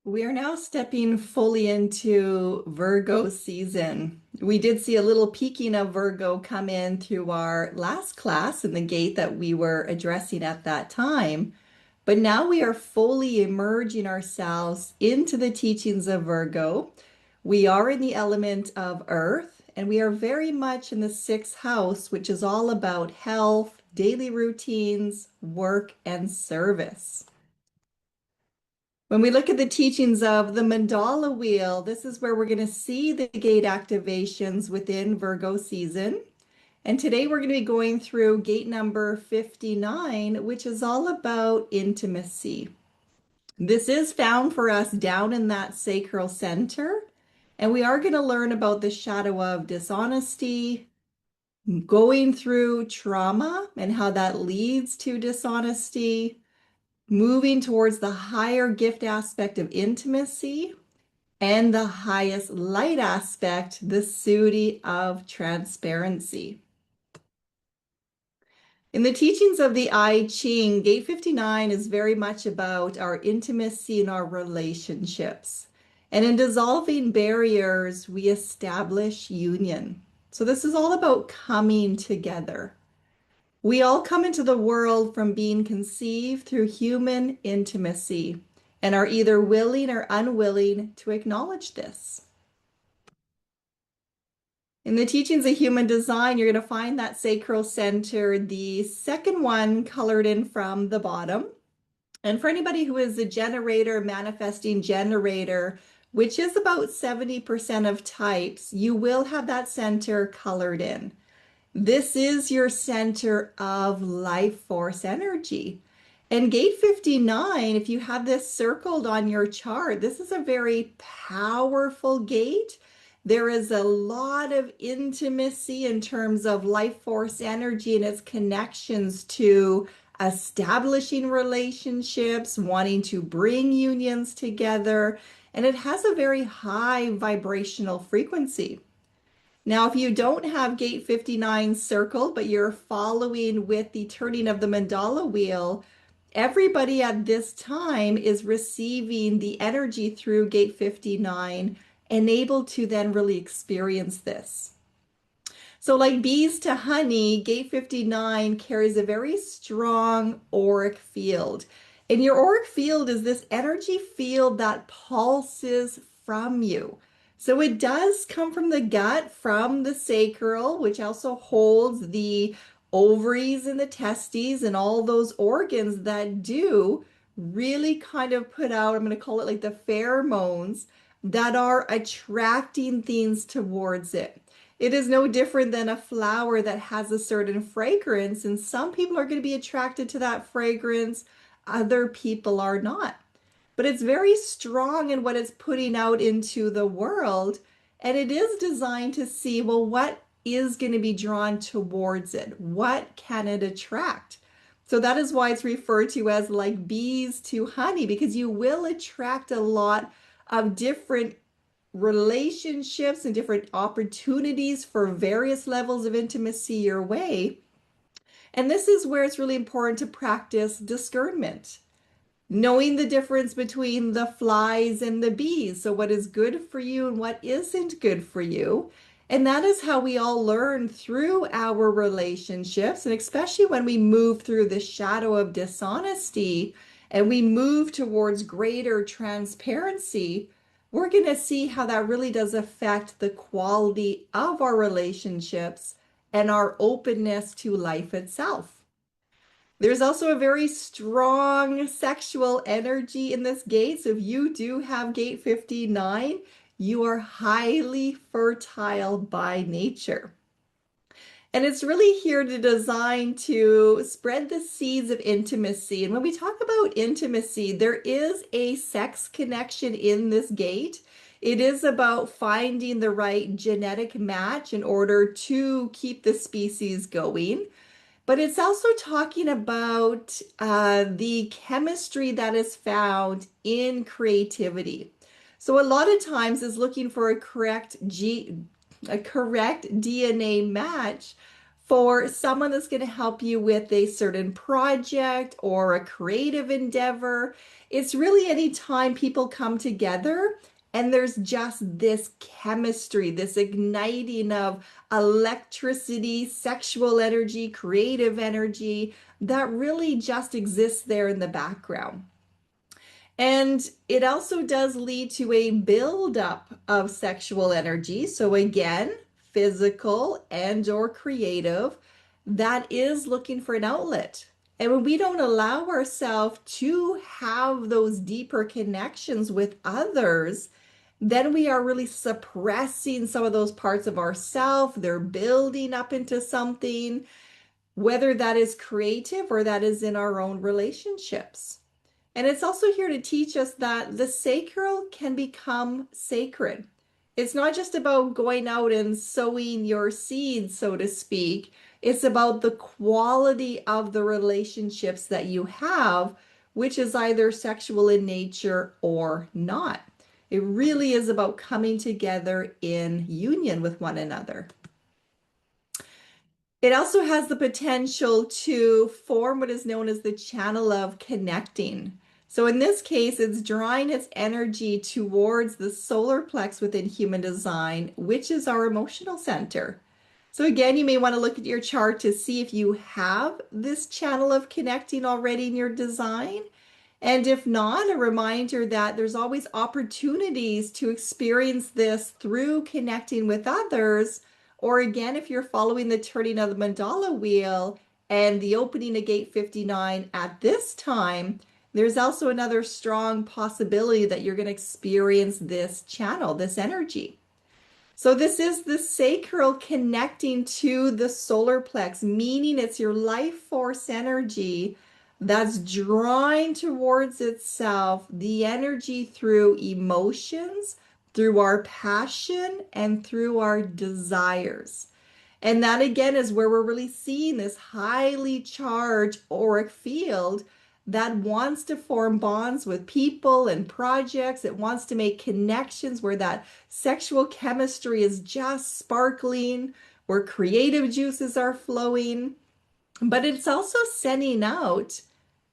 We are now stepping fully into Virgo season. We did see a little peeking of Virgo come in through our last class in the gate that we were addressing at that time. But now we are fully emerging ourselves into the teachings of Virgo. We are in the element of Earth, and we are very much in the sixth house, which is all about health, daily routines, work, and service. When we look at the teachings of the mandala wheel, this is where we're going to see the gate activations within Virgo season. And today we're going to be going through gate number 59, which is all about intimacy. This is found for us down in that sacral center. And we are going to learn about the shadow of dishonesty, going through trauma and how that leads to dishonesty, moving towards the higher gift aspect of intimacy, and the highest light aspect, the Sudi of transparency. In the teachings of the I Ching, Gate 59 is very much about our intimacy and our relationships. And in dissolving barriers, we establish union. So this is all about coming together. We all come into the world from being conceived through human intimacy and are either willing or unwilling to acknowledge this. In the teachings of human design, you're going to find that sacral center, the second one colored in from the bottom. And for anybody who is a generator, manifesting generator, which is about 70% of types, you will have that center colored in. This is your center of life force energy. And gate 59, if you have this circled on your chart, this is a very powerful gate. There is a lot of intimacy in terms of life force energy and its connections to establishing relationships, wanting to bring unions together, and it has a very high vibrational frequency. Now, if you don't have gate 59 circled, but you're following with the turning of the mandala wheel, everybody at this time is receiving the energy through gate 59 and able to then really experience this. So like bees to honey, gate 59 carries a very strong auric field. And your auric field is this energy field that pulses from you. So it does come from the gut, from the sacral, which also holds the ovaries and the testes and all those organs that do really kind of put out, I'm going to call it like the pheromones that are attracting things towards it. It is no different than a flower that has a certain fragrance, and some people are going to be attracted to that fragrance, other people are not. But it's very strong in what it's putting out into the world, and it is designed to see, well, what is going to be drawn towards it? What can it attract? So that is why it's referred to as like bees to honey, because you will attract a lot of different relationships and different opportunities for various levels of intimacy your way. And this is where it's really important to practice discernment, knowing the difference between the flies and the bees. So, what is good for you and what isn't good for you. And that is how we all learn through our relationships. And especially when we move through the shadow of dishonesty and we move towards greater transparency, we're going to see how that really does affect the quality of our relationships and our openness to life itself. There's also a very strong sexual energy in this gate. So if you do have gate 59, you are highly fertile by nature. And it's really here to design to spread the seeds of intimacy. And when we talk about intimacy, there is a sex connection in this gate. It is about finding the right genetic match in order to keep the species going. But it's also talking about the chemistry that is found in creativity. So a lot of times is looking for a correct DNA match For someone that's going to help you with a certain project or a creative endeavor. It's really any time people come together and there's just this chemistry, this igniting of electricity, sexual energy, creative energy that really just exists there in the background. And it also does lead to a buildup of sexual energy. So again, physical and or creative, that is looking for an outlet. And when we don't allow ourselves to have those deeper connections with others, then we are really suppressing some of those parts of ourself. They're building up into something, whether that is creative or that is in our own relationships. And it's also here to teach us that the sacral can become sacred. It's not just about going out and sowing your seeds, so to speak. It's about the quality of the relationships that you have, which is either sexual in nature or not. It really is about coming together in union with one another. It also has the potential to form what is known as the channel of connecting. So in this case, it's drawing its energy towards the solar plex within human design, which is our emotional center. So again, you may want to look at your chart to see if you have this channel of connecting already in your design. And if not, a reminder that there's always opportunities to experience this through connecting with others. Or again, if you're following the turning of the mandala wheel and the opening of gate 59 at this time, there's also another strong possibility that you're going to experience this channel, this energy. So this is the sacral connecting to the solar plex, meaning it's your life force energy that's drawing towards itself the energy through emotions, through our passion, and through our desires. And that again is where we're really seeing this highly charged auric field that wants to form bonds with people and projects. It wants to make connections where that sexual chemistry is just sparkling, where creative juices are flowing. But it's also sending out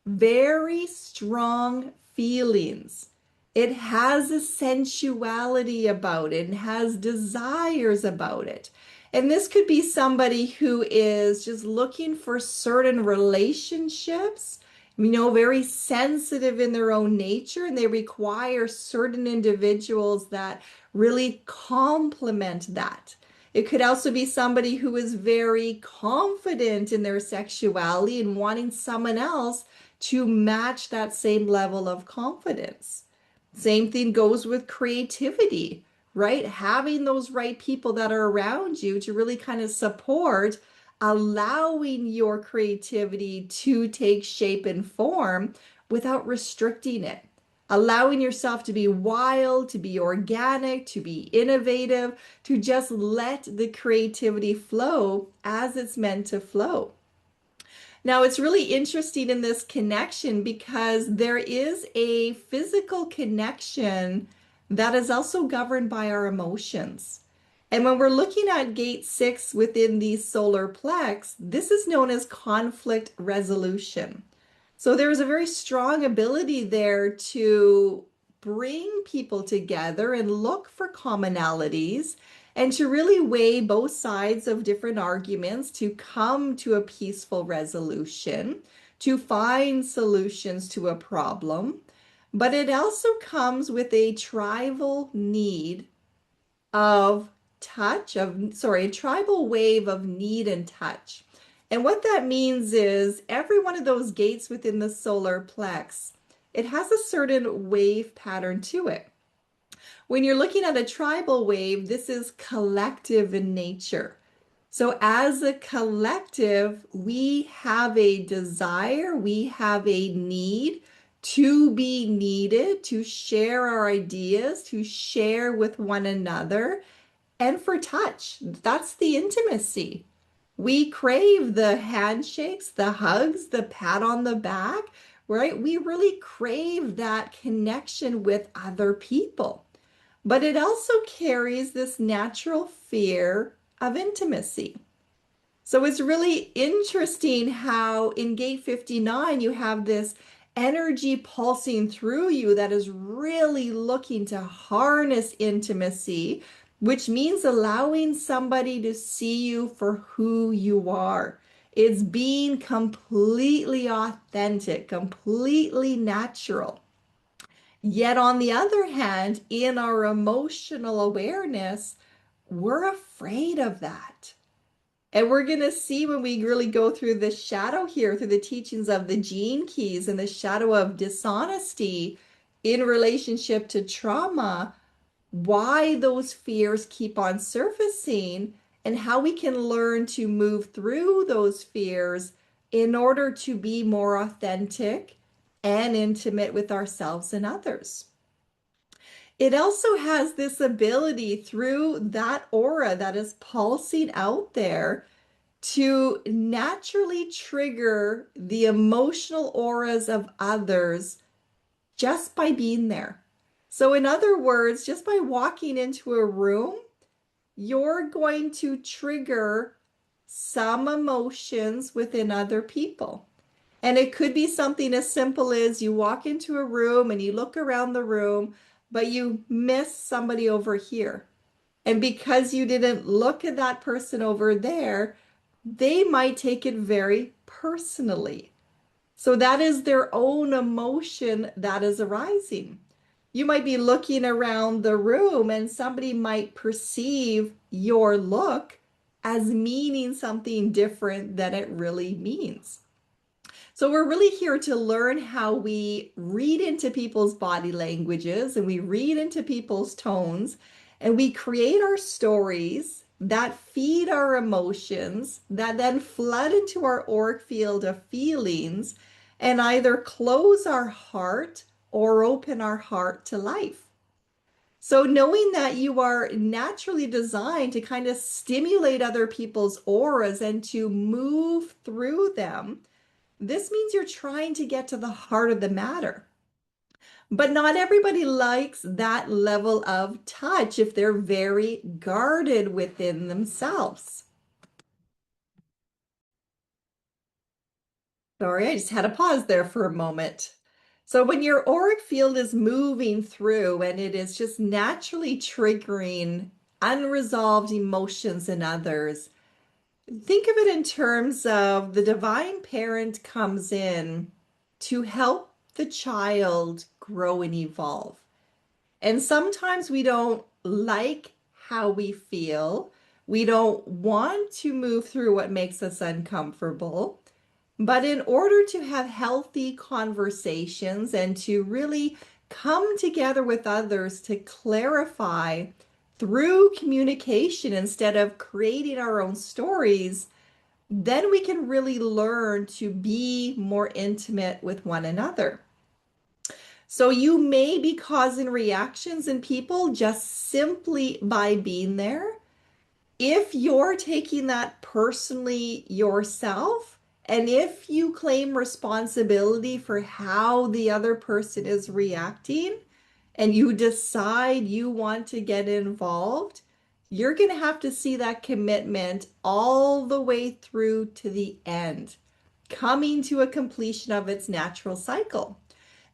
very strong feelings. It has a sensuality about it and has desires about it. And this could be somebody who is just looking for certain relationships, very sensitive in their own nature, and they require certain individuals that really complement that. It could also be somebody who is very confident in their sexuality and wanting someone else to match that same level of confidence. Same thing goes with creativity, right? Having those right people that are around you to really kind of support allowing your creativity to take shape and form without restricting it. Allowing yourself to be wild, to be organic, to be innovative, to just let the creativity flow as it's meant to flow. Now, it's really interesting in this connection because there is a physical connection that is also governed by our emotions. And when we're looking at gate 6 within the solar plex, this is known as conflict resolution. So there's a very strong ability there to bring people together and look for commonalities and to really weigh both sides of different arguments to come to a peaceful resolution, to find solutions to a problem. But it also comes with a tribal need of a tribal wave of need and touch. And what that means is every one of those gates within the solar plex, it has a certain wave pattern to it. When you're looking at a tribal wave, this is collective in nature. So as a collective, we have a desire, we have a need to be needed, to share our ideas, to share with one another, and for touch. That's the intimacy. We crave the handshakes, the hugs, the pat on the back, right? We really crave that connection with other people. But it also carries this natural fear of intimacy. So it's really interesting how in gate 59 you have this energy pulsing through you that is really looking to harness intimacy, which means allowing somebody to see you for who you are. It's being completely authentic, completely natural. Yet, on the other hand, in our emotional awareness, we're afraid of that. And we're going to see when we really go through the shadow here, through the teachings of the gene keys and the shadow of dishonesty in relationship to trauma, why those fears keep on surfacing and how we can learn to move through those fears in order to be more authentic and intimate with ourselves and others. It also has this ability through that aura that is pulsing out there to naturally trigger the emotional auras of others just by being there. So, in other words, just by walking into a room, you're going to trigger some emotions within other people. And it could be something as simple as you walk into a room and you look around the room, but you miss somebody over here. And because you didn't look at that person over there, they might take it very personally. So that is their own emotion that is arising. You might be looking around the room and somebody might perceive your look as meaning something different than it really means. So we're really here to learn how we read into people's body languages and we read into people's tones and we create our stories that feed our emotions that then flood into our auric field of feelings and either close our heart or open our heart to life. So knowing that you are naturally designed to kind of stimulate other people's auras and to move through them, this means you're trying to get to the heart of the matter. But not everybody likes that level of touch if they're very guarded within themselves. Sorry, I just had to pause there for a moment. So when your auric field is moving through and it is just naturally triggering unresolved emotions in others, think of it in terms of the divine parent comes in to help the child grow and evolve. And sometimes we don't like how we feel. We don't want to move through what makes us uncomfortable. But in order to have healthy conversations and to really come together with others to clarify through communication instead of creating our own stories, then we can really learn to be more intimate with one another. So you may be causing reactions in people just simply by being there. If you're taking that personally yourself, and if you claim responsibility for how the other person is reacting, and you decide you want to get involved, you're going to have to see that commitment all the way through to the end, coming to a completion of its natural cycle.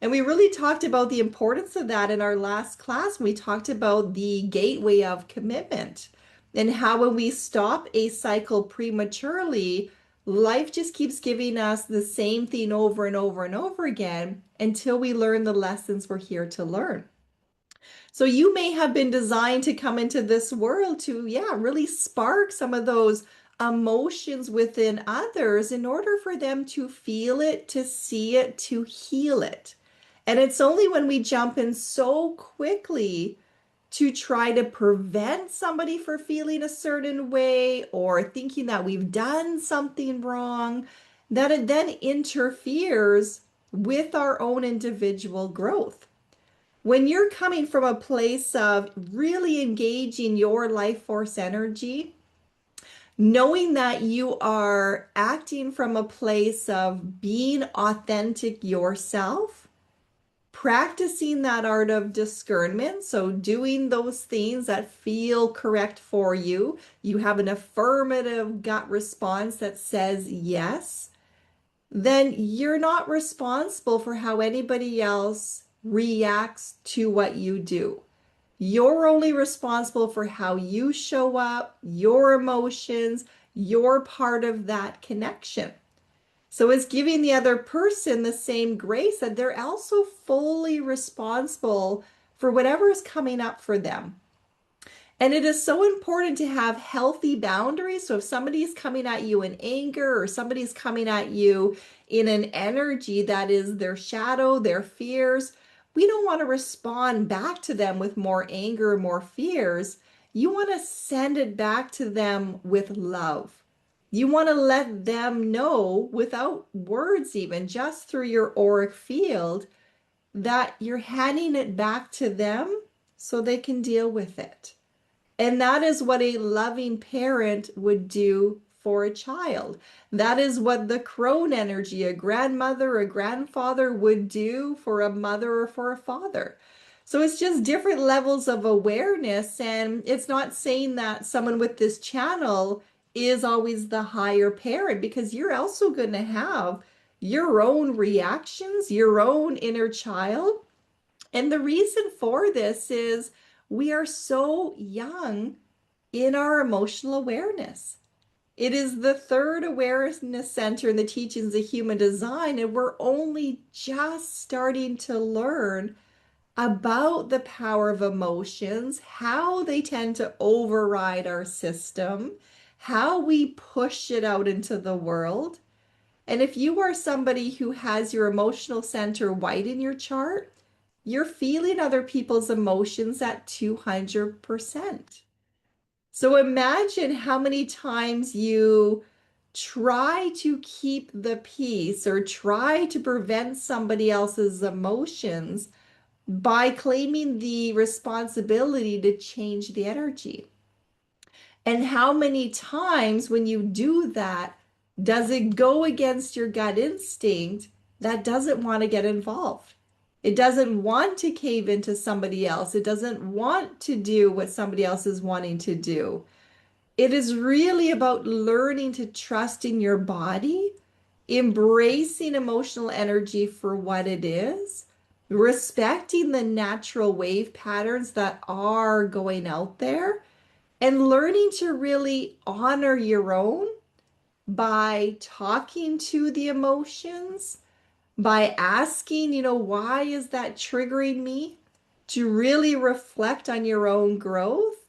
And we really talked about the importance of that in our last class. We talked about the gateway of commitment and how when we stop a cycle prematurely, life just keeps giving us the same thing over and over and over again until we learn the lessons we're here to learn. So you may have been designed to come into this world to, yeah, really spark some of those emotions within others in order for them to feel it, to see it, to heal it. And it's only when we jump in so quickly to try to prevent somebody from feeling a certain way or thinking that we've done something wrong that it then interferes with our own individual growth. When you're coming from a place of really engaging your life force energy, knowing that you are acting from a place of being authentic yourself, practicing that art of discernment, so doing those things that feel correct for you, you have an affirmative gut response that says yes, then you're not responsible for how anybody else reacts to what you do. You're only responsible for how you show up, your emotions, you're part of that connection. So it's giving the other person the same grace that they're also fully responsible for whatever is coming up for them. And it is so important to have healthy boundaries. So if somebody's coming at you in anger or somebody's coming at you in an energy that is their shadow, their fears, we don't want to respond back to them with more anger, more fears. You want to send it back to them with love. You want to let them know without words, even just through your auric field, that you're handing it back to them so they can deal with it. And that is what a loving parent would do for a child. That is what the crone energy, a grandmother, a grandfather would do for a mother or for a father. So it's just different levels of awareness. And it's not saying that someone with this channel is always the higher parent, because you're also going to have your own reactions, your own inner child. And the reason for this is we are so young in our emotional awareness. It is the third awareness center in the teachings of human design, and we're only just starting to learn about the power of emotions, how they tend to override our system, how we push it out into the world. And if you are somebody who has your emotional center white in your chart, you're feeling other people's emotions at 200%. So imagine how many times you try to keep the peace or try to prevent somebody else's emotions by claiming the responsibility to change the energy. And how many times when you do that, does it go against your gut instinct that doesn't want to get involved? It doesn't want to cave into somebody else. It doesn't want to do what somebody else is wanting to do. It is really about learning to trust in your body, embracing emotional energy for what it is, respecting the natural wave patterns that are going out there, and learning to really honor your own by talking to the emotions, by asking, why is that triggering me? To really reflect on your own growth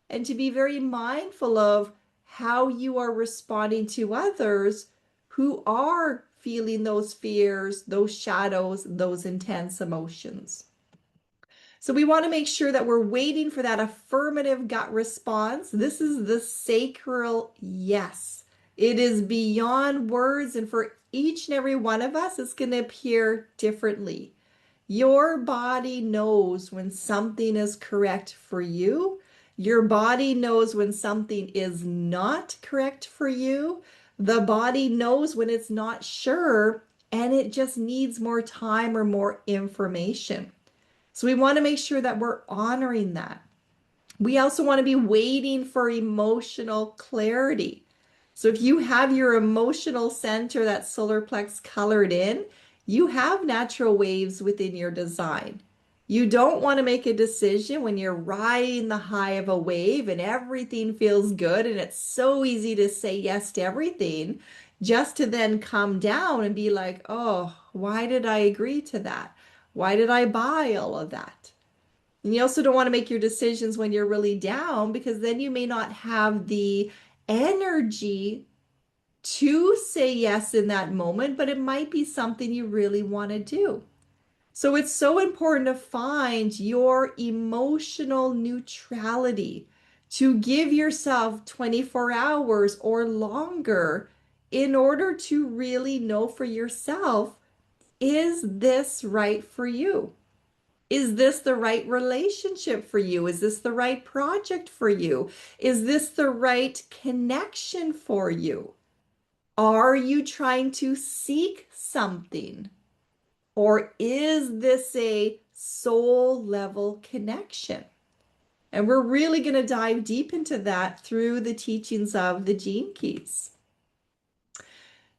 and to be very mindful of how you are responding to others who are feeling those fears, those shadows, those intense emotions. So we want to make sure that we're waiting for that affirmative gut response. This is the sacral yes. It is beyond words, and for each and every one of us, it's going to appear differently. Your body knows when something is correct for you. Your body knows when something is not correct for you. The body knows when it's not sure and it just needs more time or more information. So we want to make sure that we're honoring that. We also want to be waiting for emotional clarity. So if you have your emotional center, that solar plex colored in, you have natural waves within your design. You don't want to make a decision when you're riding the high of a wave and everything feels good and it's so easy to say yes to everything, just to then come down and be like, oh, why did I agree to that? Why did I buy all of that? And you also don't want to make your decisions when you're really down, because then you may not have the energy to say yes in that moment, but it might be something you really want to do. So it's so important to find your emotional neutrality, to give yourself 24 hours or longer in order to really know for yourself, is this right for you? Is this the right relationship for you? Is this the right project for you? Is this the right connection for you? Are you trying to seek something? Or is this a soul level connection? And we're really going to dive deep into that through the teachings of the Gene Keys.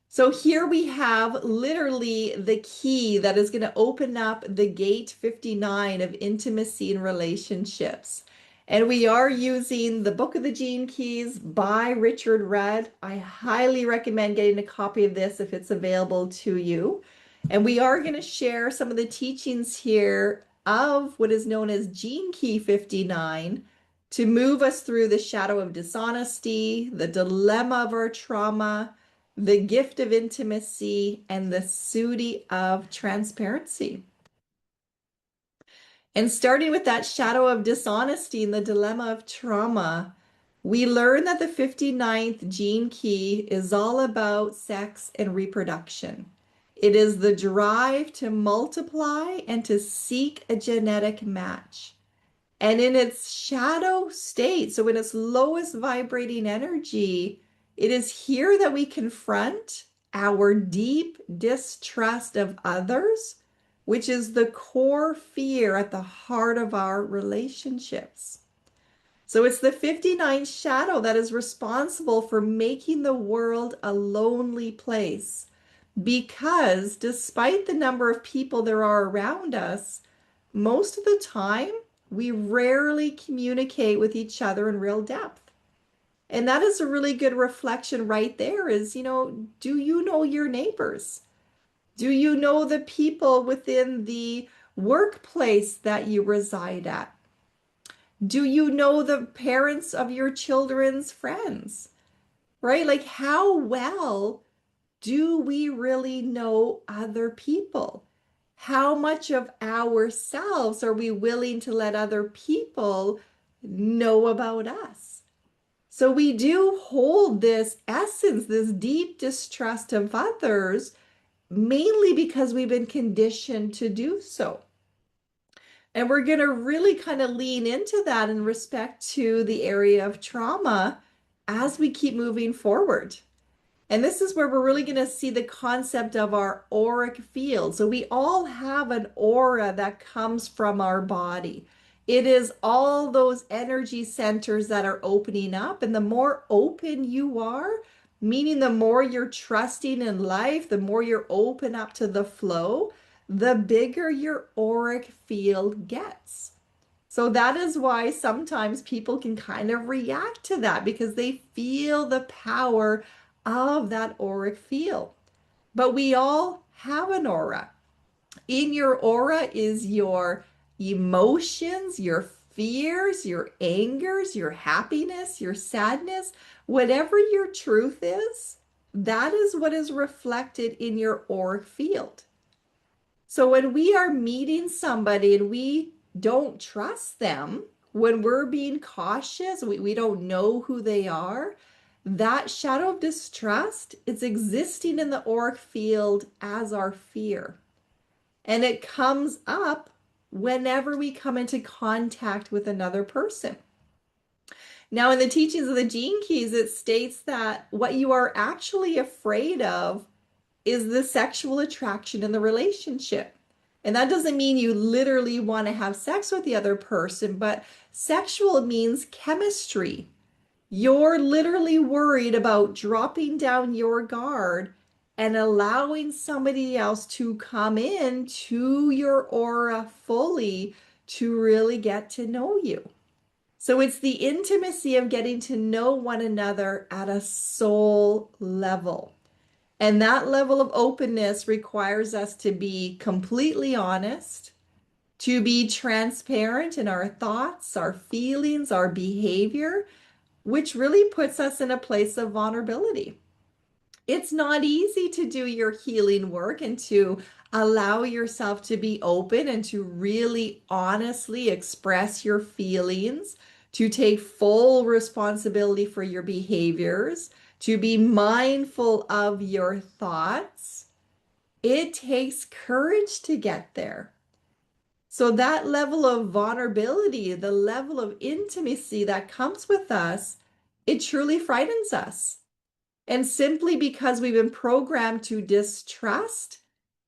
So here we have literally the key that is going to open up the gate 59 of intimacy and relationships. And we are using the Book of the Gene Keys by Richard Rudd. I highly recommend getting a copy of this if it's available to you. And we are going to share some of the teachings here of what is known as Gene Key 59 to move us through the shadow of dishonesty, the dilemma of our trauma, the gift of intimacy, and the Sooty of transparency. And starting with that shadow of dishonesty and the dilemma of trauma, we learn that the 59th gene key is all about sex and reproduction. It is the drive to multiply and to seek a genetic match. And in its shadow state, so in its lowest vibrating energy, it is here that we confront our deep distrust of others, which is the core fear at the heart of our relationships. So it's the 59th shadow that is responsible for making the world a lonely place. Because despite the number of people there are around us, most of the time, we rarely communicate with each other in real depth. And that is a really good reflection right there is, do you know your neighbors? Do you know the people within the workplace that you reside at? Do you know the parents of your children's friends? Right? Like, how well do we really know other people? How much of ourselves are we willing to let other people know about us? So we do hold this essence, this deep distrust of others, mainly because we've been conditioned to do so. And we're going to really kind of lean into that in respect to the area of trauma as we keep moving forward. And this is where we're really going to see the concept of our auric field. So we all have an aura that comes from our body. It is all those energy centers that are opening up. And the more open you are, meaning the more you're trusting in life, the more you're open up to the flow, the bigger your auric field gets. So that is why sometimes people can kind of react to that because they feel the power of that auric field. But we all have an aura. In your aura is your emotions, your fears, your angers, your happiness, your sadness, whatever your truth is, that is what is reflected in your auric field. So when we are meeting somebody and we don't trust them, when we're being cautious, we don't know who they are, that shadow of distrust is existing in the auric field as our fear. And it comes up whenever we come into contact with another person. Now, in the teachings of the Gene Keys, it states that what you are actually afraid of is the sexual attraction in the relationship. And that doesn't mean you literally want to have sex with the other person, but sexual means chemistry. You're literally worried about dropping down your guard and allowing somebody else to come in to your aura fully to really get to know you. So it's the intimacy of getting to know one another at a soul level. And that level of openness requires us to be completely honest, to be transparent in our thoughts, our feelings, our behavior, which really puts us in a place of vulnerability. It's not easy to do your healing work and to allow yourself to be open and to really honestly express your feelings, to take full responsibility for your behaviors, to be mindful of your thoughts. It takes courage to get there. So that level of vulnerability, the level of intimacy that comes with us, it truly frightens us. And simply because we've been programmed to distrust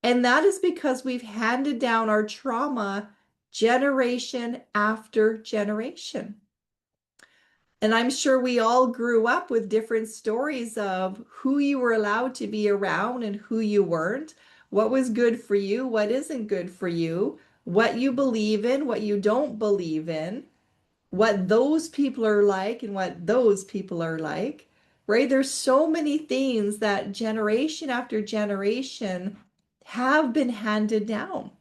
And that is because we've handed down our trauma generation after generation. And I'm sure we all grew up with different stories of who you were allowed to be around and who you weren't, what was good for you, what isn't good for you, what you believe in, what you don't believe in, what those people are like and what those people are like, right? There's so many things that generation after generation have been handed down.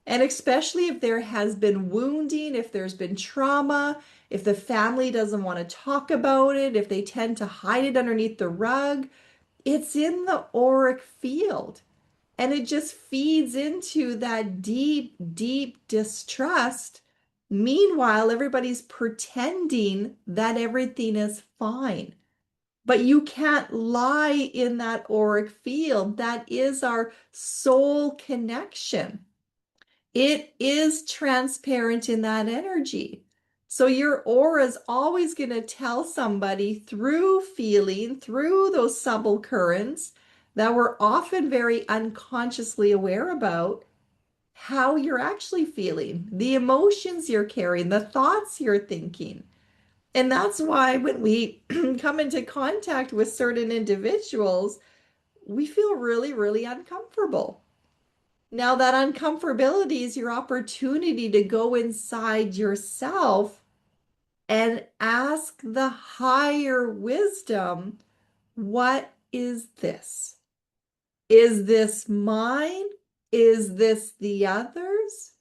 And especially if there has been wounding, if there's been trauma, if the family doesn't want to talk about it, if they tend to hide it underneath the rug, it's in the auric field. And it just feeds into that deep, deep distrust. Meanwhile, everybody's pretending that everything is fine. But you can't lie in that auric field. That is our soul connection. It is transparent in that energy. So your aura is always going to tell somebody through feeling, through those subtle currents that we're often very unconsciously aware about, how you're actually feeling, the emotions you're carrying, the thoughts you're thinking. And that's why when we come into contact with certain individuals, we feel really, really uncomfortable. Now, that uncomfortability is your opportunity to go inside yourself and ask the higher wisdom, what is this? Is this mine? Is this the others?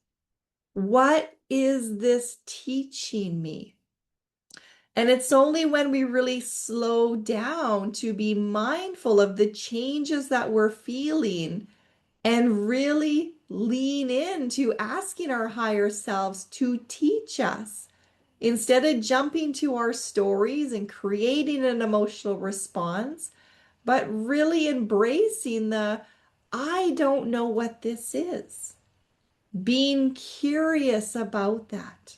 What is this teaching me? And it's only when we really slow down to be mindful of the changes that we're feeling and really lean into asking our higher selves to teach us instead of jumping to our stories and creating an emotional response, but really embracing the I don't know what this is, being curious about that.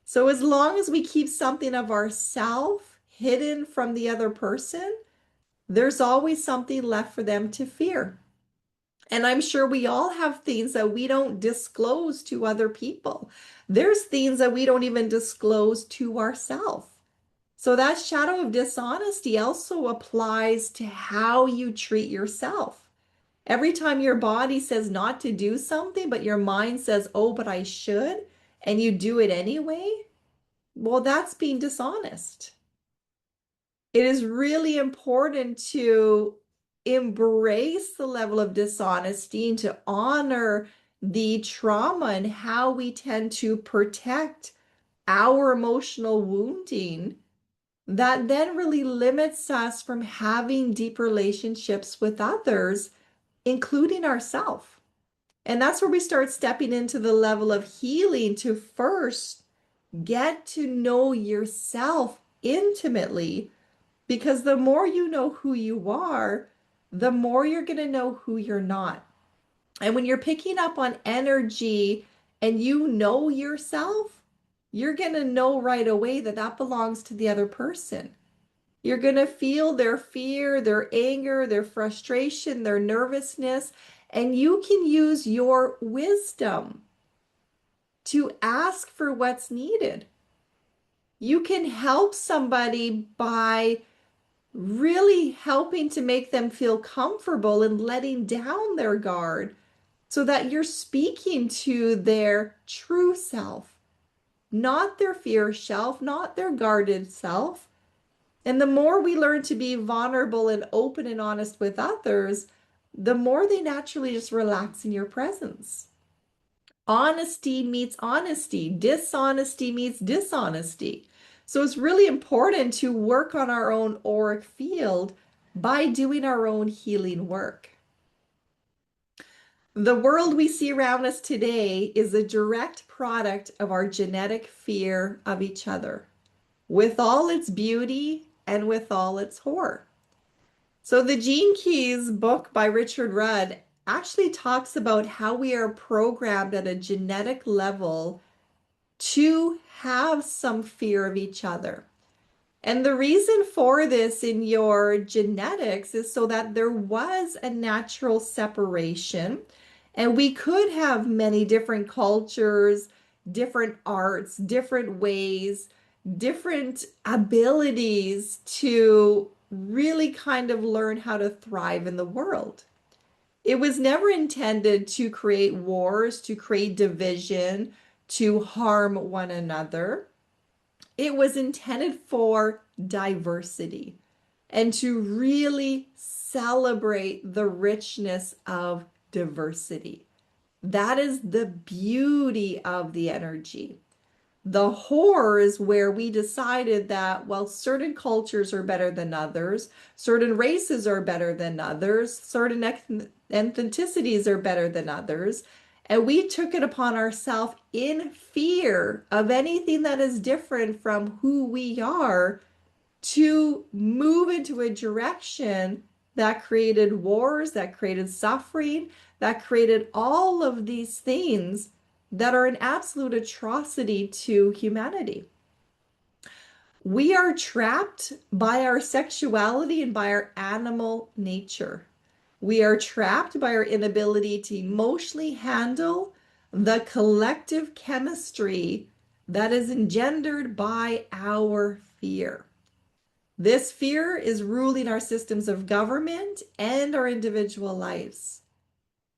So as long as we keep something of ourself hidden from the other person, there's always something left for them to fear. And I'm sure we all have things that we don't disclose to other people. There's things that we don't even disclose to ourselves. So that shadow of dishonesty also applies to how you treat yourself. Every time your body says not to do something, but your mind says, oh, but I should, and you do it anyway, well, that's being dishonest. It is really important to embrace the level of dishonesty and to honor the trauma and how we tend to protect our emotional wounding that then really limits us from having deep relationships with others, including ourselves. And that's where we start stepping into the level of healing to first get to know yourself intimately, because the more you know who you are, the more you're going to know who you're not. And when you're picking up on energy and you know yourself, you're going to know right away that that belongs to the other person. You're going to feel their fear, their anger, their frustration, their nervousness, and you can use your wisdom to ask for what's needed. You can help somebody by really helping to make them feel comfortable and letting down their guard so that you're speaking to their true self, not their fear self, not their guarded self. And the more we learn to be vulnerable and open and honest with others, the more they naturally just relax in your presence. Honesty meets honesty. Dishonesty meets dishonesty. So it's really important to work on our own auric field by doing our own healing work. The world we see around us today is a direct product of our genetic fear of each other, with all its beauty and with all its horror. So the Gene Keys book by Richard Rudd actually talks about how we are programmed at a genetic level to have some fear of each other. And the reason for this in your genetics is so that there was a natural separation, and we could have many different cultures, different arts, different ways, different abilities to really kind of learn how to thrive in the world. It was never intended to create wars, to create division, to harm one another. It was intended for diversity and to really celebrate the richness of diversity. That is the beauty of the energy. The horror is where we decided that, well, certain cultures are better than others, certain races are better than others, certain ethnicities are better than others. And we took it upon ourselves in fear of anything that is different from who we are to move into a direction that created wars, that created suffering, that created all of these things that are an absolute atrocity to humanity. We are trapped by our sexuality and by our animal nature. We are trapped by our inability to emotionally handle the collective chemistry that is engendered by our fear. This fear is ruling our systems of government and our individual lives.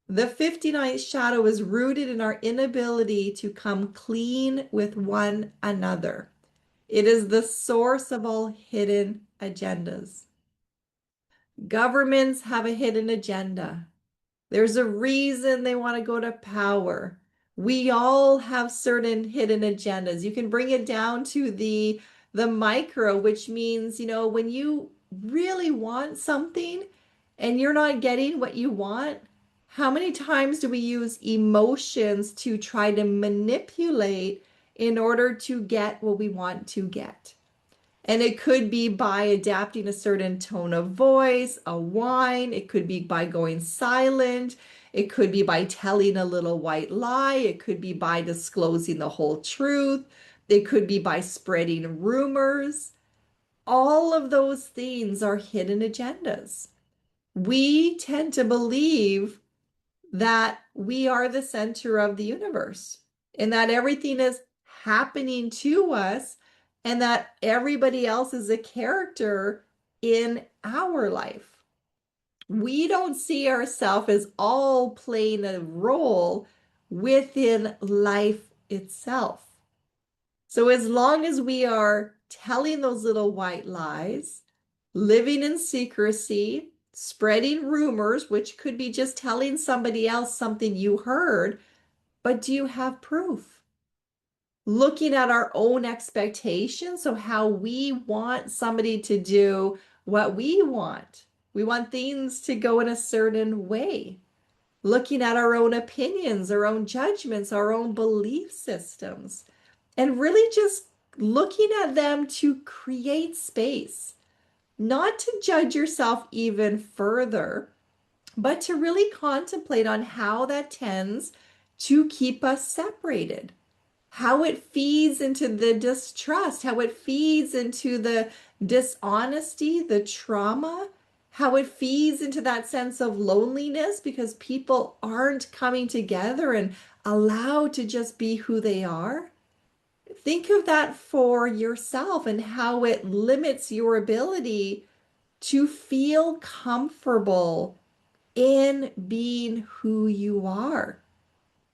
The 59th shadow is rooted in our inability to come clean with one another. It is the source of all hidden agendas. Governments have a hidden agenda. There's a reason they want to go to power. We all have certain hidden agendas. You can bring it down to the micro, which means, when you really want something and you're not getting what you want, how many times do we use emotions to try to manipulate in order to get what we want to get? And it could be by adapting a certain tone of voice, a whine. It could be by going silent. It could be by telling a little white lie. It could be by disclosing the whole truth. It could be by spreading rumors. All of those things are hidden agendas. We tend to believe that we are the center of the universe and that everything is happening to us and that everybody else is a character in our life. We don't see ourselves as all playing a role within life itself. So as long as we are telling those little white lies, living in secrecy, spreading rumors, which could be just telling somebody else something you heard, but do you have proof? Looking at our own expectations, so how we want somebody to do what we want. We want things to go in a certain way. Looking at our own opinions, our own judgments, our own belief systems, and really just looking at them to create space, not to judge yourself even further, but to really contemplate on how that tends to keep us separated, how it feeds into the distrust, how it feeds into the dishonesty, the trauma, how it feeds into that sense of loneliness because people aren't coming together and allowed to just be who they are. Think of that for yourself and how it limits your ability to feel comfortable in being who you are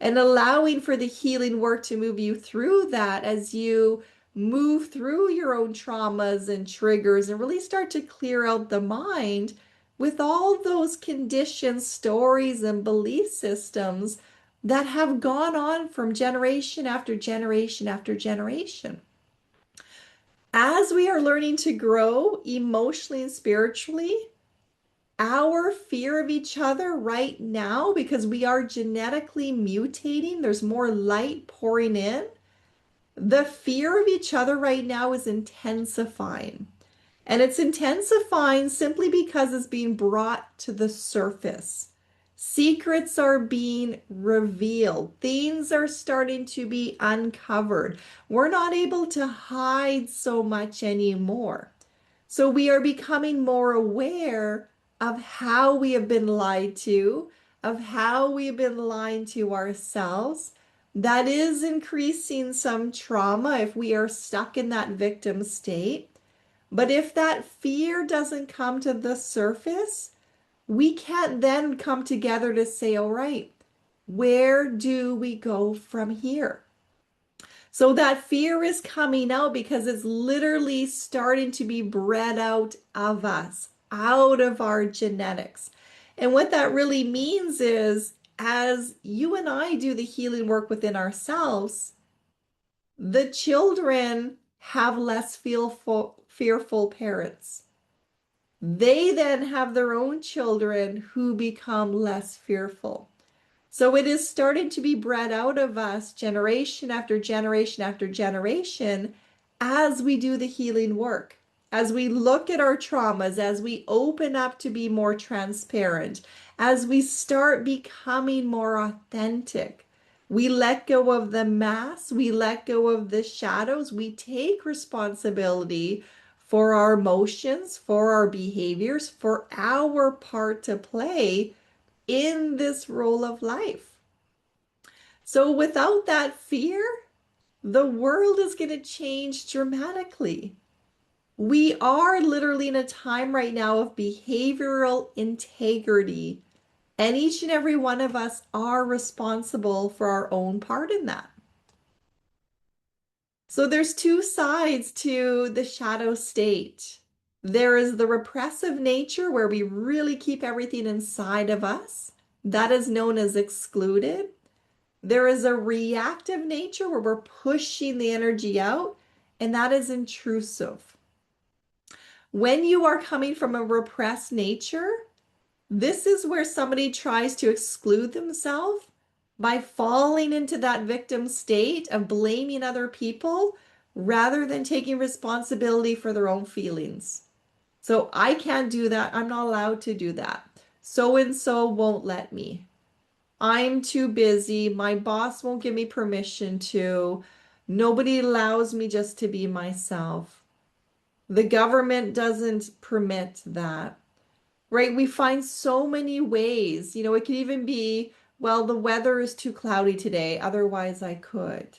and allowing for the healing work to move you through that as you move through your own traumas and triggers and really start to clear out the mind with all those conditions, stories, and belief systems that have gone on from generation after generation after generation. As we are learning to grow emotionally and spiritually, our fear of each other right now, because we are genetically mutating, there's more light pouring in. The fear of each other right now is intensifying. And it's intensifying simply because it's being brought to the surface. Secrets are being revealed. Things are starting to be uncovered. We're not able to hide so much anymore. So we are becoming more aware of how we have been lied to, of how we have been lying to ourselves. That is increasing some trauma if we are stuck in that victim state. But if that fear doesn't come to the surface, we can't then come together to say, all right, where do we go from here? So that fear is coming out because it's literally starting to be bred out of us, out of our genetics. And what that really means is, as you and I do the healing work within ourselves, the children have less fearful parents. They then have their own children who become less fearful. So it is starting to be bred out of us generation after generation after generation as we do the healing work, as we look at our traumas, as we open up to be more transparent, as we start becoming more authentic. We let go of the masks, we let go of the shadows, we take responsibility for our emotions, for our behaviors, for our part to play in this role of life. So without that fear, the world is going to change dramatically. We are literally in a time right now of behavioral integrity, and each and every one of us are responsible for our own part in that. So there's two sides to the shadow state. There is the repressive nature where we really keep everything inside of us. That is known as excluded. There is a reactive nature where we're pushing the energy out, and that is intrusive. When you are coming from a repressed nature, this is where somebody tries to exclude themselves by falling into that victim state of blaming other people rather than taking responsibility for their own feelings. So I can't do that. I'm not allowed to do that. So and so won't let me. I'm too busy. My boss won't give me permission to. Nobody allows me just to be myself. The government doesn't permit that, right? We find so many ways. It could even be, well, the weather is too cloudy today. Otherwise, I could,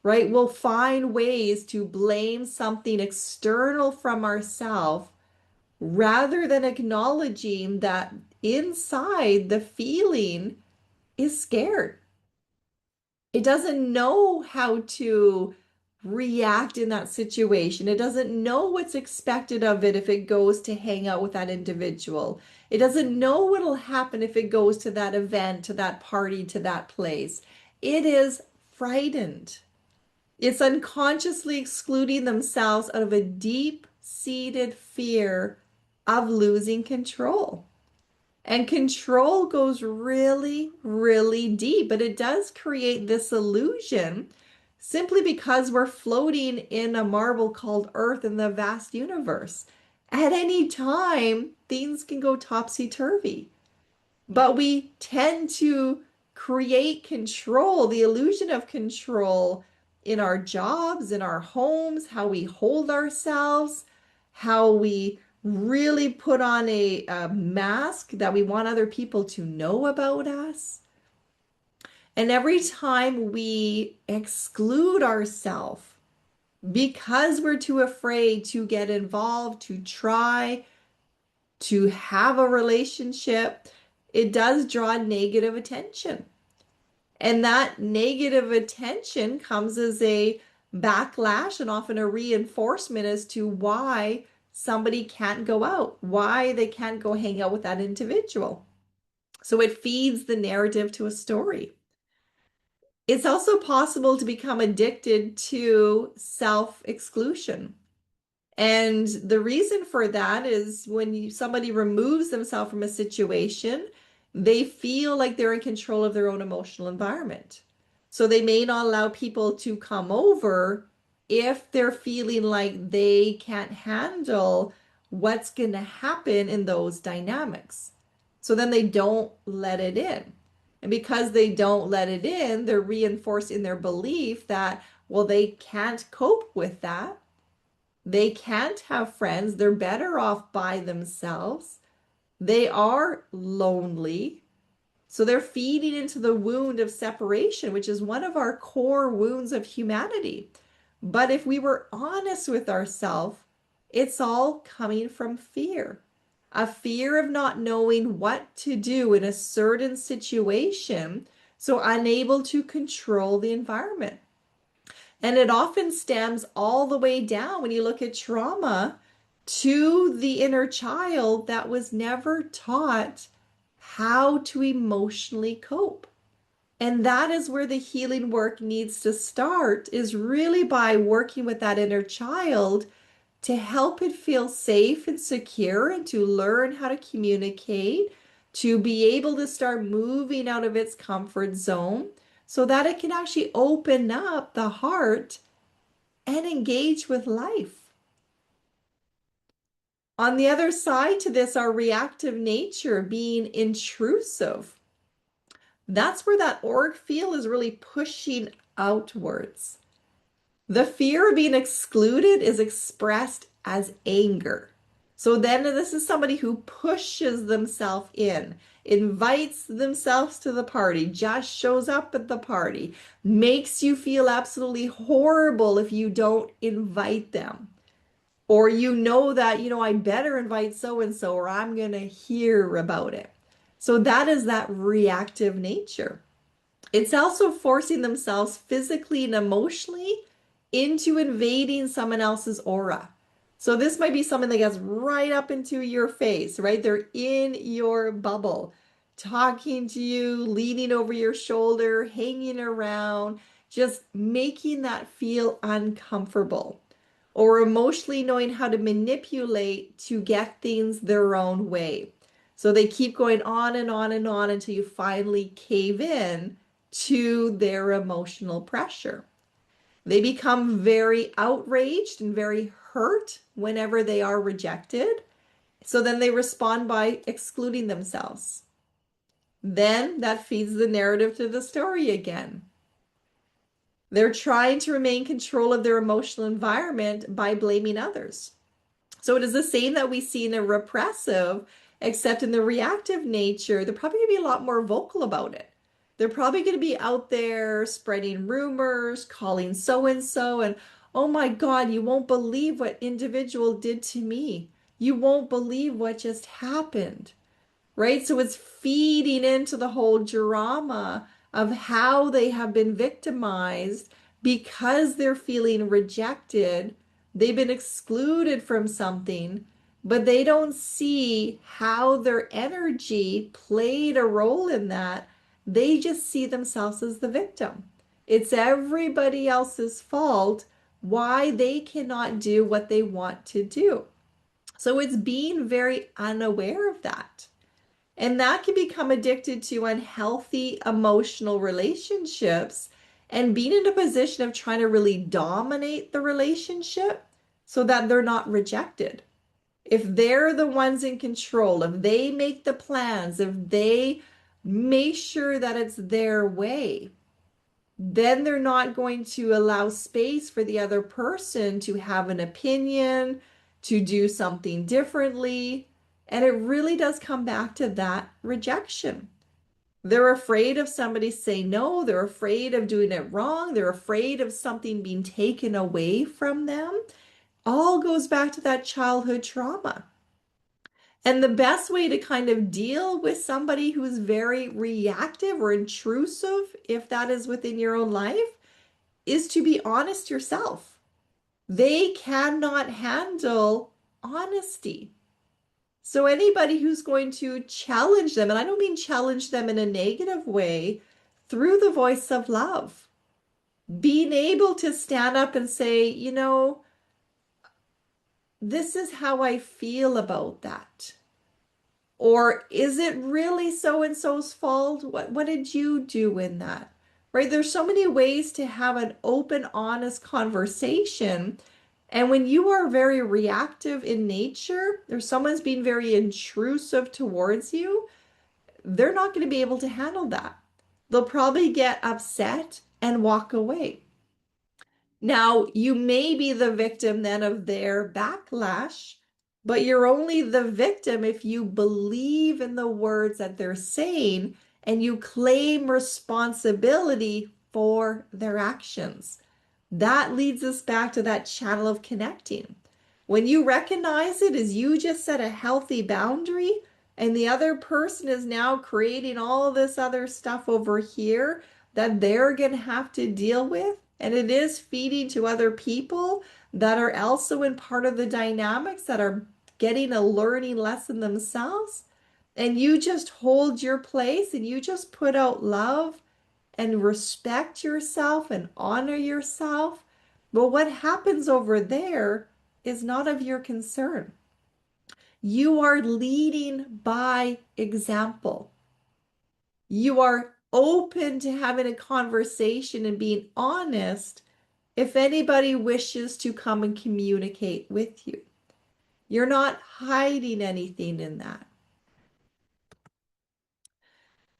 right? We'll find ways to blame something external from ourselves rather than acknowledging that inside the feeling is scared. It doesn't know how to react in that situation. It doesn't know what's expected of it if it goes to hang out with that individual. It doesn't know what'll happen if it goes to that event, to that party, to that place. It is frightened. It's unconsciously excluding themselves out of a deep-seated fear of losing control. And control goes really, really deep, but it does create this illusion simply because we're floating in a marble called Earth in the vast universe. At any time, things can go topsy-turvy. But we tend to create control, the illusion of control in our jobs, in our homes, how we hold ourselves, how we really put on a mask that we want other people to know about us. And every time we exclude ourselves because we're too afraid to get involved, to try, to have a relationship, it does draw negative attention. And that negative attention comes as a backlash and often a reinforcement as to why somebody can't go out, why they can't go hang out with that individual. So it feeds the narrative to a story. It's also possible to become addicted to self-exclusion. And the reason for that is when somebody removes themselves from a situation, they feel like they're in control of their own emotional environment. So they may not allow people to come over if they're feeling like they can't handle what's going to happen in those dynamics. So then they don't let it in. And because they don't let it in, they're reinforcing their belief that, well, they can't cope with that. They can't have friends. They're better off by themselves. They are lonely. So they're feeding into the wound of separation, which is one of our core wounds of humanity. But if we were honest with ourselves, it's all coming from fear. A fear of not knowing what to do in a certain situation, so unable to control the environment. And it often stems all the way down when you look at trauma to the inner child that was never taught how to emotionally cope. And that is where the healing work needs to start, is really by working with that inner child to help it feel safe and secure and to learn how to communicate, to be able to start moving out of its comfort zone so that it can actually open up the heart and engage with life. On the other side to this, our reactive nature being intrusive. That's where that auric field is really pushing outwards. The fear of being excluded is expressed as anger. So then this is somebody who pushes themselves in, invites themselves to the party, just shows up at the party, makes you feel absolutely horrible if you don't invite them. Or you know that, I better invite so and so or I'm going to hear about it. So that is that reactive nature. It's also forcing themselves physically and emotionally into invading someone else's aura. So this might be someone that gets right up into your face, right? They're in your bubble, talking to you, leaning over your shoulder, hanging around, just making that feel uncomfortable. Or emotionally knowing how to manipulate to get things their own way. So they keep going on and on and on until you finally cave in to their emotional pressure. They become very outraged and very hurt whenever they are rejected. So then they respond by excluding themselves. Then that feeds the narrative to the story again. They're trying to remain control of their emotional environment by blaming others. So it is the same that we see in a repressive, except in the reactive nature, they're probably going to be a lot more vocal about it. They're probably going to be out there spreading rumors, calling so-and-so, and oh my God, you won't believe what individual did to me. You won't believe what just happened, right? So it's feeding into the whole drama of how they have been victimized because they're feeling rejected. They've been excluded from something, but they don't see how their energy played a role in that. They just see themselves as the victim. It's everybody else's fault why they cannot do what they want to do. So it's being very unaware of that. And that can become addicted to unhealthy emotional relationships and being in a position of trying to really dominate the relationship so that they're not rejected. If they're the ones in control, if they make the plans, if they make sure that it's their way, then they're not going to allow space for the other person to have an opinion, to do something differently. And it really does come back to that rejection. They're afraid of somebody saying no. They're afraid of doing it wrong. They're afraid of something being taken away from them. All goes back to that childhood trauma. And the best way to kind of deal with somebody who's very reactive or intrusive, if that is within your own life, is to be honest yourself. They cannot handle honesty. So anybody who's going to challenge them, and I don't mean challenge them in a negative way, through the voice of love, being able to stand up and say, this is how I feel about that. Or is it really so and so's fault? What did you do in that? Right? There's so many ways to have an open, honest conversation. And when you are very reactive in nature, or someone's being very intrusive towards you, they're not going to be able to handle that. They'll probably get upset and walk away. Now, you may be the victim then of their backlash, but you're only the victim if you believe in the words that they're saying and you claim responsibility for their actions. That leads us back to that channel of connecting. When you recognize it as you just set a healthy boundary and the other person is now creating all this other stuff over here that they're going to have to deal with, and it is feeding to other people that are also in part of the dynamics that are getting a learning lesson themselves, and you just hold your place and you just put out love and respect yourself and honor yourself. But what happens over there is not of your concern. You are leading by example. You are open to having a conversation and being honest if anybody wishes to come and communicate with you. You're not hiding anything in that.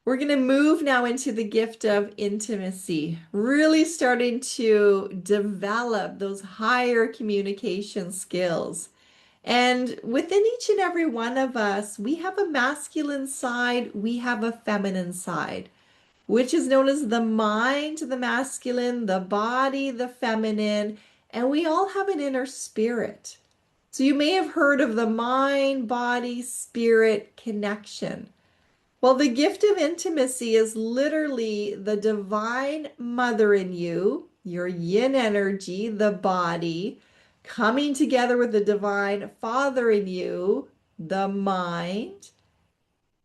We're going to move now into the gift of intimacy, really starting to develop those higher communication skills. And within each and every one of us, we have a masculine side, we have a feminine side, which is known as the mind, the masculine, the body, the feminine, and we all have an inner spirit. So you may have heard of the mind, body, spirit connection. Well, the gift of intimacy is literally the divine mother in you, your yin energy, the body, coming together with the divine father in you, the mind,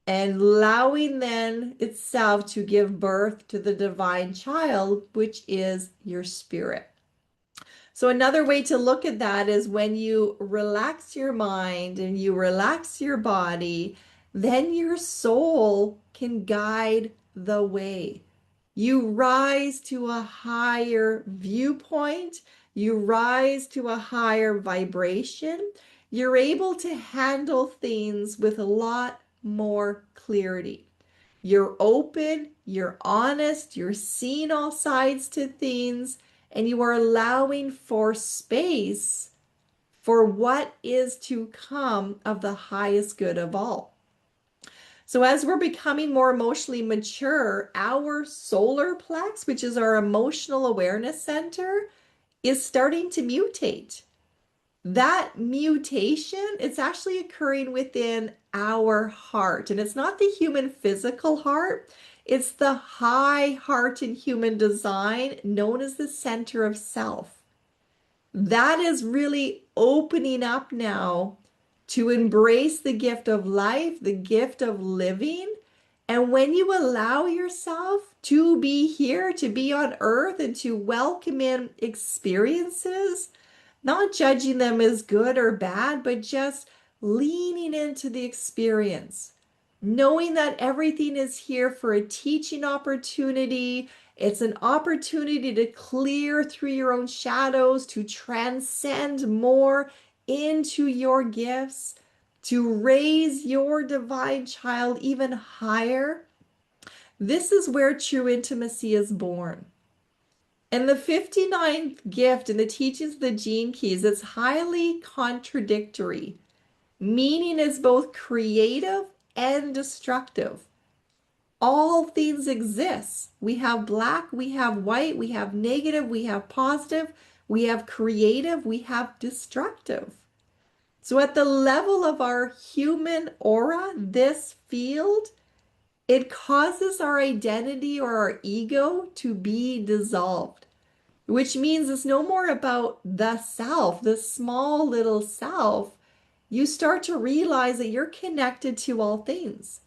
and allowing then itself to give birth to the divine child, which is your spirit. So another way to look at that is when you relax your mind and you relax your body, then your soul can guide the way. You rise to a higher viewpoint, you rise to a higher vibration. You're able to handle things with a lot more clarity. You're open, you're honest, you're seeing all sides to things, and you are allowing for space for what is to come of the highest good of all. So as we're becoming more emotionally mature, our solar plex, which is our emotional awareness center, is starting to mutate. That mutation, it's actually occurring within our heart. And it's not the human physical heart, it's the high heart in human design known as the center of self. That is really opening up now to embrace the gift of life, the gift of living. And when you allow yourself to be here, to be on earth, and to welcome in experiences, not judging them as good or bad, but just leaning into the experience, knowing that everything is here for a teaching opportunity. It's an opportunity to clear through your own shadows, to transcend more into your gifts, to raise your divine child even higher. This is where true intimacy is born. And the 59th gift in the teachings of the gene keys, it's highly contradictory. Meaning is both creative and destructive. All things exist. We have black, we have white, we have negative, we have positive, we have creative, we have destructive. So at the level of our human aura, this field, it causes our identity or our ego to be dissolved, which means it's no more about the self, the small little self. You start to realize that you're connected to all things.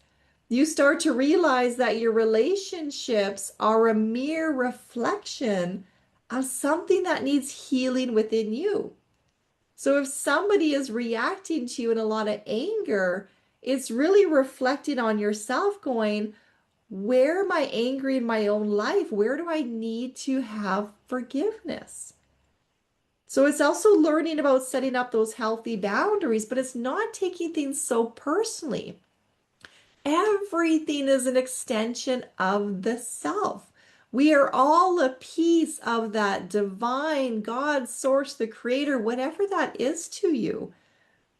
You start to realize that your relationships are a mere reflection of something that needs healing within you. So if somebody is reacting to you in a lot of anger, it's really reflecting on yourself going, where am I angry in my own life? Where do I need to have forgiveness? So it's also learning about setting up those healthy boundaries, but it's not taking things so personally. Everything is an extension of the self. We are all a piece of that divine God source, the creator, whatever that is to you.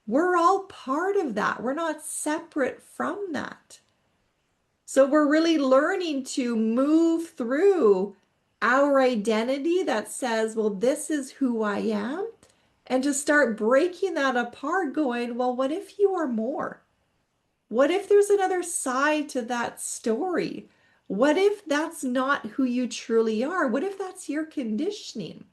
We're all part of that. We're not separate from that. So we're really learning to move through our identity that says, well, this is who I am, and to start breaking that apart, going, well, what if you are more? What if there's another side to that story? What if that's not who you truly are? What if that's your conditioning?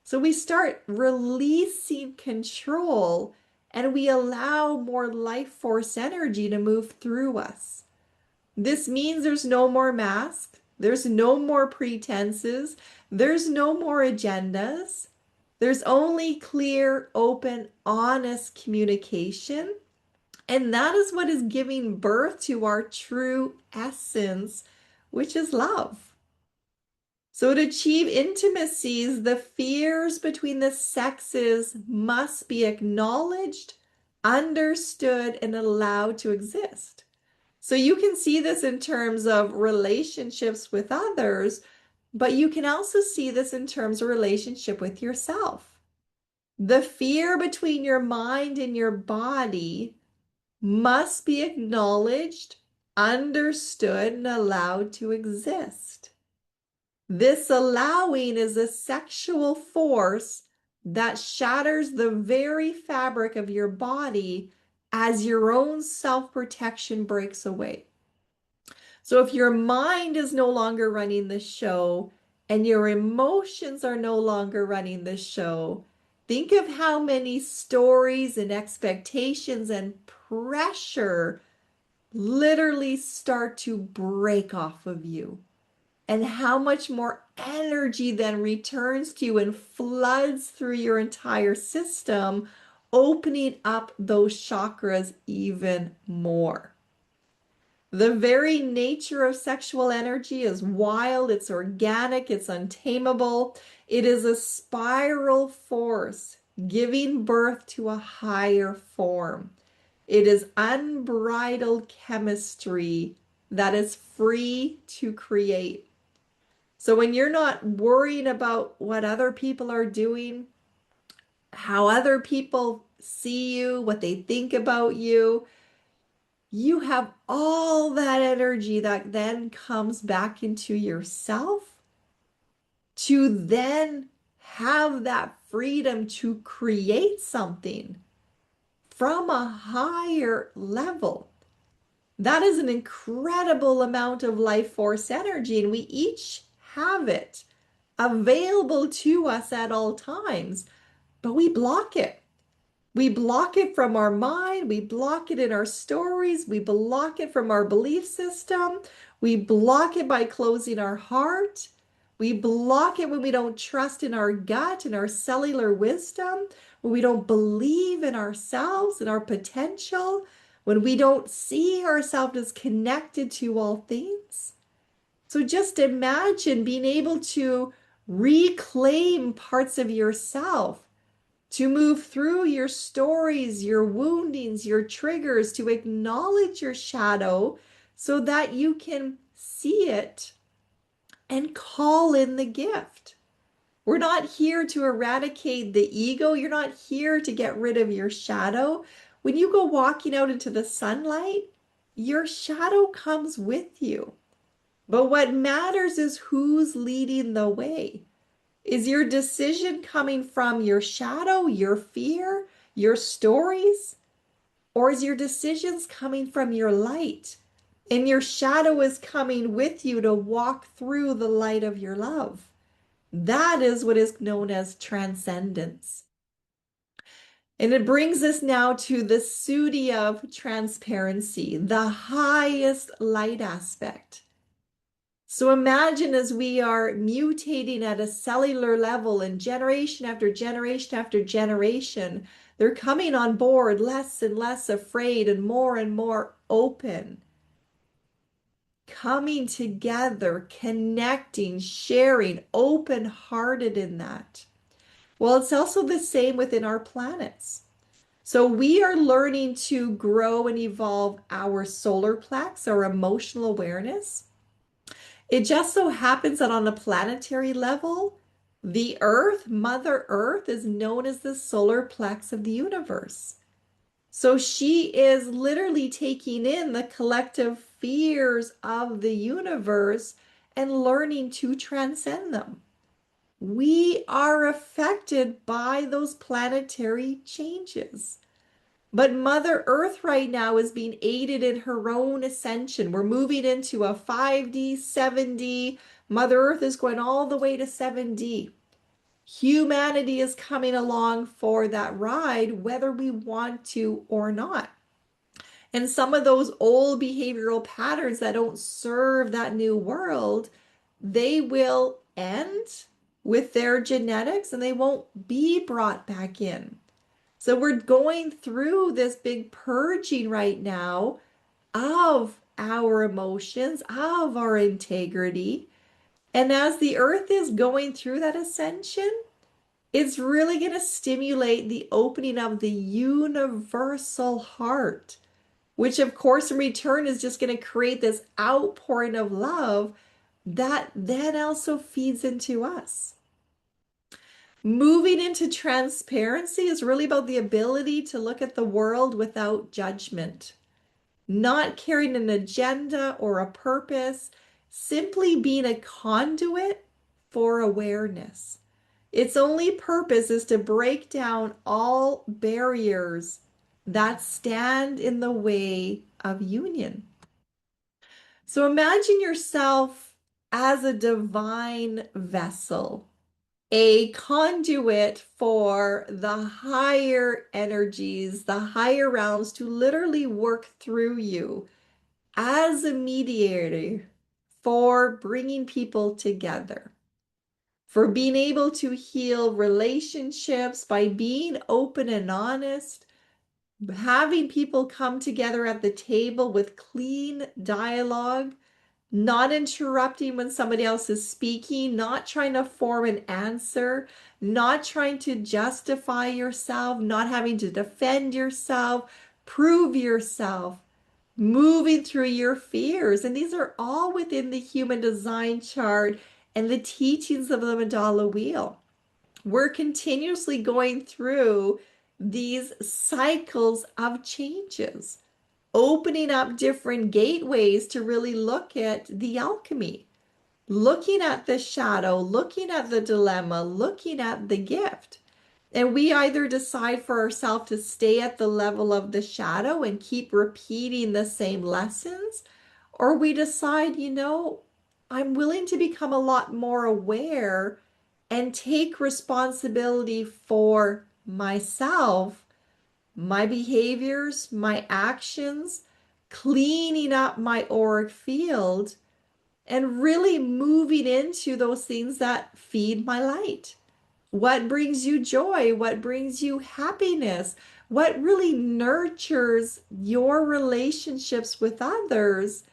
So we start releasing control and we allow more life force energy to move through us. This means there's no more mask, there's no more pretenses, there's no more agendas. There's only clear, open, honest communication. And that is what is giving birth to our true essence, which is love. So, to achieve intimacies, the fears between the sexes must be acknowledged, understood, and allowed to exist. So, you can see this in terms of relationships with others, but you can also see this in terms of relationship with yourself. The fear between your mind and your body must be acknowledged, understood, and allowed to exist. This allowing is a sexual force that shatters the very fabric of your body as your own self-protection breaks away. So if your mind is no longer running the show and your emotions are no longer running the show, think of how many stories and expectations and pressure literally start to break off of you, and how much more energy then returns to you and floods through your entire system, opening up those chakras even more. The very nature of sexual energy is wild, it's organic, it's untamable. It is a spiral force giving birth to a higher form. It is unbridled chemistry that is free to create. So when you're not worrying about what other people are doing, how other people see you, what they think about you, you have all that energy that then comes back into yourself to then have that freedom to create something from a higher level. That is an incredible amount of life force energy, and we each have it available to us at all times, but we block it. We block it from our mind. We block it in our stories. We block it from our belief system. We block it by closing our heart. We block it when we don't trust in our gut and our cellular wisdom, when we don't believe in ourselves and our potential, when we don't see ourselves as connected to all things. So just imagine being able to reclaim parts of yourself, to move through your stories, your woundings, your triggers, to acknowledge your shadow so that you can see it and call in the gift. We're not here to eradicate the ego. You're not here to get rid of your shadow. When you go walking out into the sunlight, your shadow comes with you. But what matters is who's leading the way. Is your decision coming from your shadow, your fear, your stories? Or is your decisions coming from your light? And your shadow is coming with you to walk through the light of your love. That is what is known as transcendence. And it brings us now to the Sudi of transparency, the highest light aspect. So imagine as we are mutating at a cellular level and generation after generation after generation, they're coming on board less and less afraid and more open, coming together, connecting, sharing, open-hearted in that. Well, it's also the same within our planets. So we are learning to grow and evolve our solar plex, our emotional awareness. It just so happens that on a planetary level, the Earth, Mother Earth, is known as the solar plex of the universe. So she is literally taking in the collective fears of the universe and learning to transcend them. We are affected by those planetary changes. But Mother Earth right now is being aided in her own ascension. We're moving into a 5D, 7D. Mother Earth is going all the way to 7D. Humanity is coming along for that ride, whether we want to or not. And some of those old behavioral patterns that don't serve that new world, they will end with their genetics and they won't be brought back in. So we're going through this big purging right now of our emotions, of our integrity. And as the earth is going through that ascension, it's really going to stimulate the opening of the universal heart, which of course in return is just going to create this outpouring of love that then also feeds into us. Moving into transparency is really about the ability to look at the world without judgment, not carrying an agenda or a purpose, simply being a conduit for awareness. Its only purpose is to break down all barriers that stand in the way of union. So imagine yourself as a divine vessel, a conduit for the higher energies, the higher realms to literally work through you as a mediator for bringing people together, for being able to heal relationships by being open and honest, having people come together at the table with clean dialogue, not interrupting when somebody else is speaking, not trying to form an answer, not trying to justify yourself, not having to defend yourself, prove yourself, moving through your fears. And these are all within the human design chart and the teachings of the mandala wheel. We're continuously going through these cycles of changes, opening up different gateways to really look at the alchemy, looking at the shadow, looking at the dilemma, looking at the gift. And we either decide for ourselves to stay at the level of the shadow and keep repeating the same lessons, or we decide, I'm willing to become a lot more aware and take responsibility for myself, my behaviors, my actions, cleaning up my auric field, and really moving into those things that feed my light. What brings you joy? What brings you happiness? What really nurtures your relationships with others?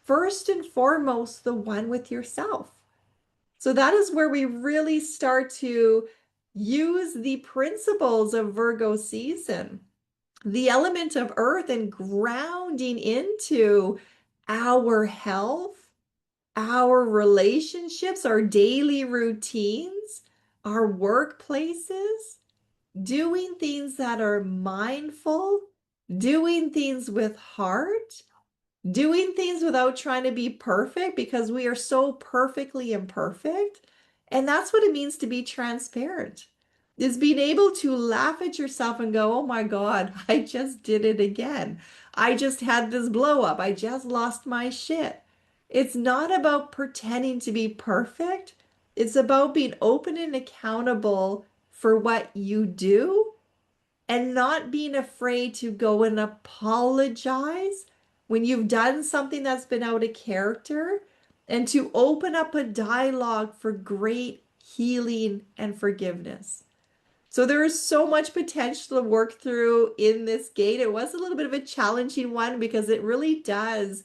First and foremost, the one with yourself. So that is where we really start to use the principles of Virgo season, the element of earth, and grounding into our health, our relationships, our daily routines, our workplaces, doing things that are mindful, doing things with heart, doing things without trying to be perfect because we are so perfectly imperfect. And that's what it means to be transparent. Is being able to laugh at yourself and go, oh my God, I just did it again. I just had this blow up. I just lost my shit. It's not about pretending to be perfect. It's about being open and accountable for what you do and not being afraid to go and apologize when you've done something that's been out of character, and to open up a dialogue for great healing and forgiveness. So there is so much potential to work through in this gate. It was a little bit of a challenging one because it really does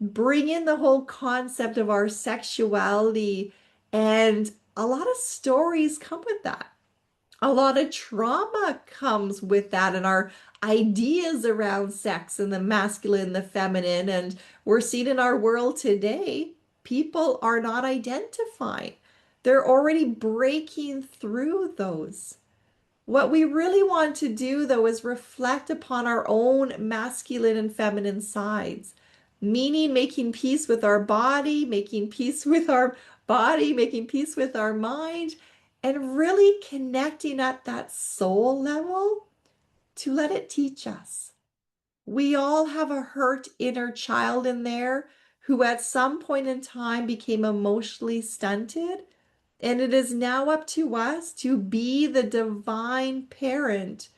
bring in the whole concept of our sexuality, and a lot of stories come with that. A lot of trauma comes with that and our ideas around sex and the masculine, the feminine. And we're seeing in our world today, people are not identifying. They're already breaking through those. What we really want to do, though, is reflect upon our own masculine and feminine sides, meaning making peace with our body, making peace with our body, making peace with our mind, and really connecting at that soul level to let it teach us. We all have a hurt inner child in there who at some point in time became emotionally stunted. And it is now up to us to be the divine parent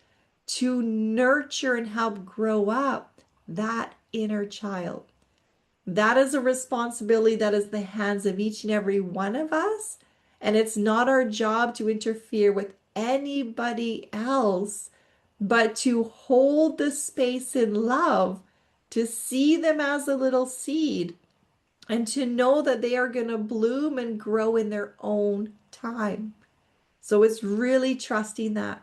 to nurture and help grow up that inner child. That is a responsibility that is the hands of each and every one of us. And it's not our job to interfere with anybody else, but to hold the space in love, to see them as a little seed, and to know that they are going to bloom and grow in their own time. So it's really trusting that.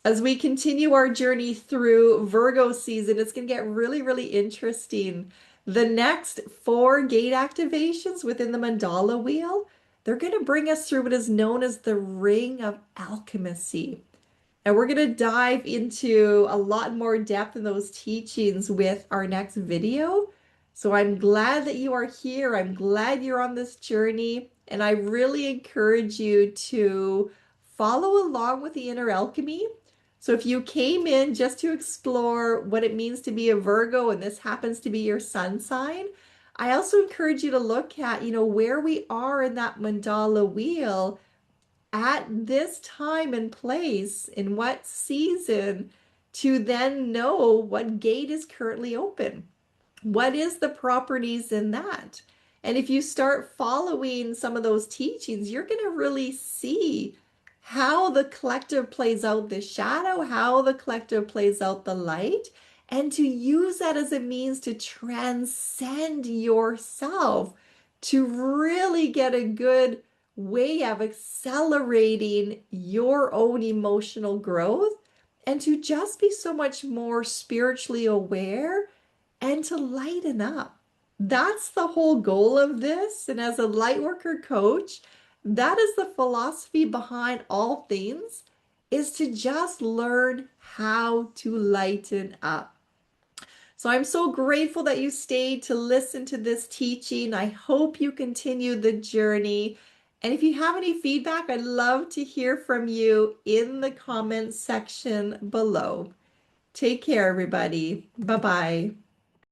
As we continue our journey through Virgo season, it's going to get really, really interesting. The next four gate activations within the mandala wheel, they're going to bring us through what is known as the ring of alchemy. And we're going to dive into a lot more depth in those teachings with our next video. So I'm glad that you are here. I'm glad you're on this journey. And I really encourage you to follow along with the inner alchemy. So if you came in just to explore what it means to be a Virgo and this happens to be your sun sign, I also encourage you to look at, where we are in that mandala wheel at this time and place, in what season, to then know what gate is currently open. What is the properties in that? And if you start following some of those teachings, you're going to really see how the collective plays out the shadow, how the collective plays out the light, and to use that as a means to transcend yourself, to really get a good way of accelerating your own emotional growth, and to just be so much more spiritually aware and to lighten up. That's the whole goal of this. And as a lightworker coach, that is the philosophy behind all things, is to just learn how to lighten up. So I'm so grateful that you stayed to listen to this teaching. I hope you continue the journey. And if you have any feedback, I'd love to hear from you in the comments section below. Take care, everybody. Bye-bye.